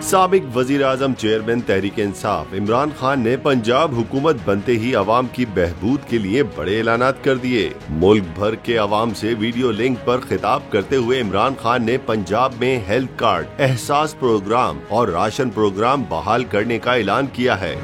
साबिक वजीर आजम चेयरमैन तहरीक इंसाफ इमरान खान ने पंजाब हुकूमत बनते ही अवाम की बहबूद के लिए बड़े ऐलानात कर दिए। मुल्क भर के अवाम से वीडियो लिंक पर खिताब करते हुए इमरान खान ने पंजाब में हेल्थ कार्ड, एहसास प्रोग्राम और राशन प्रोग्राम बहाल करने का ऐलान किया है।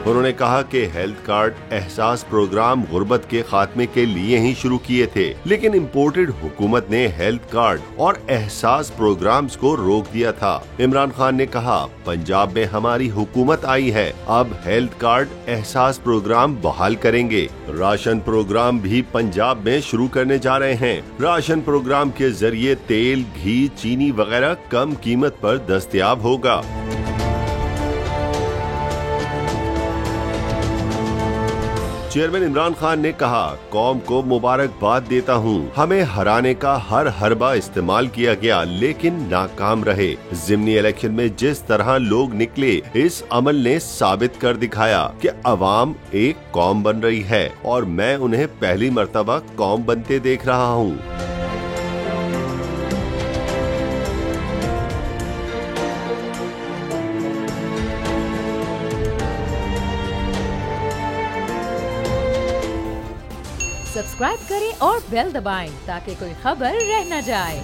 उन्होंने कहा कि हेल्थ कार्ड, एहसास प्रोग्राम गुर्बत के खात्मे के लिए ही शुरू किए थे, लेकिन इम्पोर्टेड हुकूमत ने हेल्थ कार्ड और एहसास प्रोग्राम्स को रोक दिया था। इमरान खान ने कहा, पंजाब में हमारी हुकूमत आई है, अब हेल्थ कार्ड, एहसास प्रोग्राम बहाल करेंगे। राशन प्रोग्राम भी पंजाब में शुरू करने जा रहे हैं। राशन प्रोग्राम के जरिए तेल, घी, चीनी वगैरह कम कीमत पर दस्तयाब होगा। चेयरमैन इमरान खान ने कहा, कौम को मुबारकबाद देता हूँ। हमें हराने का हर हरबा इस्तेमाल किया गया, लेकिन नाकाम रहे। ज़िमनी इलेक्शन में जिस तरह लोग निकले, इस अमल ने साबित कर दिखाया कि अवाम एक कौम बन रही है और मैं उन्हें पहली मर्तबा कौम बनते देख रहा हूँ। सब्सक्राइब करें और बेल दबाएं ताकि कोई खबर रह न जाए।